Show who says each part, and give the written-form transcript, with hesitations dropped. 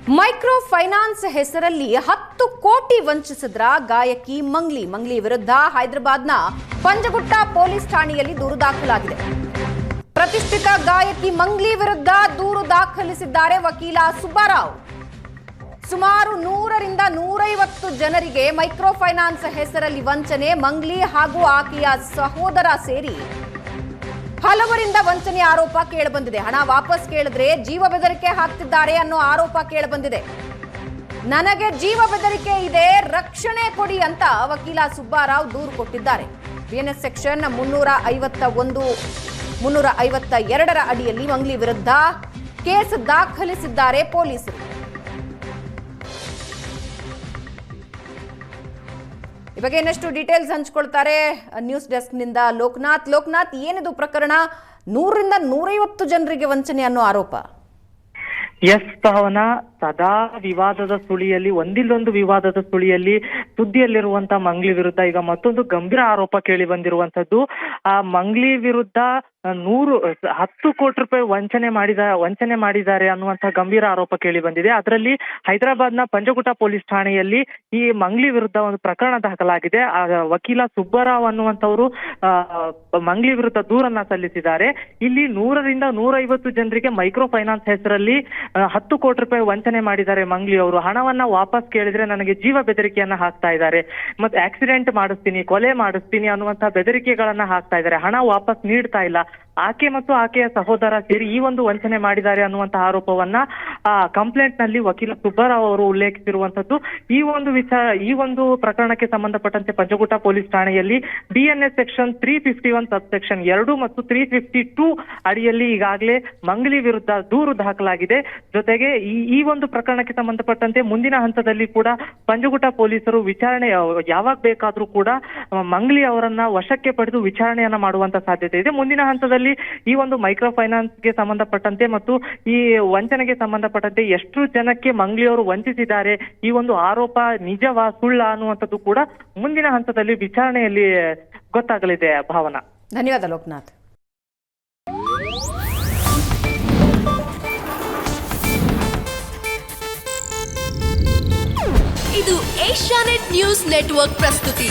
Speaker 1: Micro finance ಹೆಸರಲ್ಲಿ 10 ಕೋಟಿ ವಂಚಿಸಿದ್ರ ಗಾಯಕಿ ಮಂಗ್ಲಿ ವಿರುದ್ಧ ಹೈದರಾಬಾದ್ನ ಪಂಜಗುಟ್ಟ ಪೊಲೀಸ್ ಠಾಣೆಯಲ್ಲಿ ದೂರು ದಾಖಲಾಗಿದೆ. ಪ್ರತಿಷ್ಠಿತ ಗಾಯಕಿ ಮಂಗ್ಲಿ ವಿರುದ್ಧ ದೂರು ದಾಖಲಿಸಿದ್ದಾರೆ ವಕೀಲ ಸುಬ್ಬಾರಾವ್. ಸುಮಾರು 100 ರಿಂದ 150 ಜನರಿಗೆ ಮೈಕ್ರೋ ಫೈನಾನ್ಸ್ ಹೆಸರಲ್ಲಿ ವಂಚನೆ, ಮಂಗ್ಲಿ ಹಾಗೂ ಆಕೆಯ ಸಹೋದರ ಸೇರಿ ಹಲವರಿಂದ ವಂಚನೆ ಆರೋಪ ಕೇಳಿಬಂದಿದೆ. ಹಣ ವಾಪಸ್ ಕೇಳಿದ್ರೆ ಜೀವ ಬೆದರಿಕೆ ಹಾಕ್ತಿದ್ದಾರೆ ಅನ್ನೋ ಆರೋಪ ಕೇಳಿಬಂದಿದೆ. ನನಗೆ ಜೀವ ಬೆದರಿಕೆ ಇದೆ, ರಕ್ಷಣೆ ಕೊಡಿ ಅಂತ ವಕೀಲ ಸುಬ್ಬಾರಾವ್ ದೂರು ಕೊಟ್ಟಿದ್ದಾರೆ. ಬಿಎನ್ಎಸ್ ಸೆಕ್ಷನ್ 351, 352ರ ಅಡಿಯಲ್ಲಿ ಮಂಗ್ಲಿ ವಿರುದ್ಧ ಕೇಸ್ ದಾಖಲಿಸಿದ್ದಾರೆ ಪೊಲೀಸರು. ಈ ಬಗ್ಗೆ ಇನ್ನಷ್ಟು ಡೀಟೇಲ್ಸ್ ಹಂಚಿಕೊಳ್ತಾರೆ ನ್ಯೂಸ್ ಡೆಸ್ಕ್ನಿಂದ ಲೋಕನಾಥ್. ಏನಿದು ಪ್ರಕರಣ? 100 ರಿಂದ 150 ಜನರಿಗೆ ವಂಚನೆ ಅನ್ನೋ ಆರೋಪ.
Speaker 2: ಎಸ್ ಭಾವನಾ, ಸದಾ ವಿವಾದದ ಸುಳಿಯಲ್ಲಿ ಒಂದಿಲ್ಲೊಂದು ವಿವಾದದ ಸುಳಿಯಲ್ಲಿ ಸುದ್ದಿಯಲ್ಲಿರುವಂತ ಮಂಗ್ಲಿ ವಿರುದ್ಧ ಈಗ ಮತ್ತೊಂದು ಗಂಭೀರ ಆರೋಪ ಕೇಳಿ ಬಂದಿರುವಂತದ್ದು. ಆ ಮಂಗ್ಲಿ ವಿರುದ್ಧ 10 ಕೋಟಿ ರೂಪಾಯಿ ವಂಚನೆ ಮಾಡಿದ್ದಾರೆ ಅನ್ನುವಂತಹ ಗಂಭೀರ ಆರೋಪ ಕೇಳಿ ಬಂದಿದೆ. ಅದರಲ್ಲಿ ಹೈದರಾಬಾದ್ನ ಪಂಜಗುಟ್ಟ ಪೊಲೀಸ್ ಠಾಣೆಯಲ್ಲಿ ಈ ಮಂಗ್ಲಿ ವಿರುದ್ಧ ಒಂದು ಪ್ರಕರಣ ದಾಖಲಾಗಿದೆ. ವಕೀಲ ಸುಬ್ಬರಾವ್ ಅನ್ನುವಂಥವರು ಮಂಗ್ಲಿ ವಿರುದ್ಧ ದೂರನ್ನ ಸಲ್ಲಿಸಿದ್ದಾರೆ. ಇಲ್ಲಿ 100 ರಿಂದ 150 ಜನರಿಗೆ ಮೈಕ್ರೋ ಫೈನಾನ್ಸ್ ಹೆಸರಲ್ಲಿ 10 ಕೋಟಿ ರೂಪಾಯಿ ವಂಚನೆ ಮಾಡಿದ್ದಾರೆ ಮಂಗ್ಲಿ ಅವರು. ಹಣವನ್ನ ವಾಪಸ್ ಕೇಳಿದ್ರೆ ನನಗೆ ಜೀವ ಬೆದರಿಕೆಯನ್ನ ಹಾಕ್ತಾ ಇದ್ದಾರೆ, ಮತ್ತೆ ಆಕ್ಸಿಡೆಂಟ್ ಮಾಡಿಸ್ತೀನಿ, ಕೊಲೆ ಮಾಡಿಸ್ತೀನಿ ಅನ್ನುವಂತಹ ಬೆದರಿಕೆಗಳನ್ನ ಹಾಕ್ತಾ ಇದ್ದಾರೆ. ಹಣ ವಾಪಸ್ ನೀಡ್ತಾ ಇಲ್ಲ. ಆಕೆ ಮತ್ತು ಆಕೆಯ ಸಹೋದರ ಸೇರಿ ಈ ಒಂದು ವಂಚನೆ ಮಾಡಿದ್ದಾರೆ ಅನ್ನುವಂತಹ ಆರೋಪವನ್ನ ಕಂಪ್ಲೇಂಟ್ ನಲ್ಲಿ ವಕೀಲ ಸುಬ್ಬರಾವ್ ಅವರು ಉಲ್ಲೇಖಿಸಿರುವಂತದ್ದು. ಈ ಒಂದು ಪ್ರಕರಣಕ್ಕೆ ಸಂಬಂಧಪಟ್ಟಂತೆ ಪಂಜಗುಟ್ಟ ಪೊಲೀಸ್ ಠಾಣೆಯಲ್ಲಿ ಬಿಎನ್ಎಸ್ ಸೆಕ್ಷನ್ 351 ಸಬ್ಸೆಕ್ಷನ್ 2 ಮತ್ತು 352 ಅಡಿಯಲ್ಲಿ ಈಗಾಗಲೇ ಮಂಗ್ಲಿ ವಿರುದ್ಧ ದೂರು ದಾಖಲಾಗಿದೆ. ಜೊತೆಗೆ ಈ ಒಂದು ಪ್ರಕರಣಕ್ಕೆ ಸಂಬಂಧಪಟ್ಟಂತೆ ಮುಂದಿನ ಹಂತದಲ್ಲಿ ಕೂಡ ಪಂಜಗುಟ್ಟ ಪೊಲೀಸರು ವಿಚಾರಣೆ ಯಾವಾಗ ಬೇಕಾದ್ರೂ ಕೂಡ ಮಂಗ್ಲಿ ಅವರನ್ನ ವಶಕ್ಕೆ ಪಡೆದು ವಿಚಾರಣೆಯನ್ನ ಮಾಡುವಂತ ಸಾಧ್ಯತೆ ಇದೆ. ಮುಂದಿನ ಹಂತದಲ್ಲಿ ಈ ಒಂದು ಮೈಕ್ರೋ ಫೈನಾನ್ಸ್ಗೆ ಸಂಬಂಧಪಟ್ಟಂತೆ ಮತ್ತು ಈ ವಂಚನೆಗೆ ಸಂಬಂಧಪಟ್ಟಂತೆ ಎಷ್ಟು ಜನಕ್ಕೆ ಮಂಗ್ಲಿ ಅವರು ವಂಚಿಸಿದ್ದಾರೆ, ಈ ಒಂದು ಆರೋಪ ನಿಜವಾ ಸುಳ್ಳ ಅನ್ನುವಂಥದ್ದು ಕೂಡ ಮುಂದಿನ ಹಂತದಲ್ಲಿ ವಿಚಾರಣೆಯಲ್ಲಿ ಗೊತ್ತಾಗಲಿದೆ. ಭಾವನಾ,
Speaker 1: ಧನ್ಯವಾದ ಲೋಕನಾಥ್.
Speaker 3: ಇದು ಏಷ್ಯಾನೆಟ್ ನ್ಯೂಸ್ ನೆಟ್ವರ್ಕ್ ಪ್ರಸ್ತುತಿ.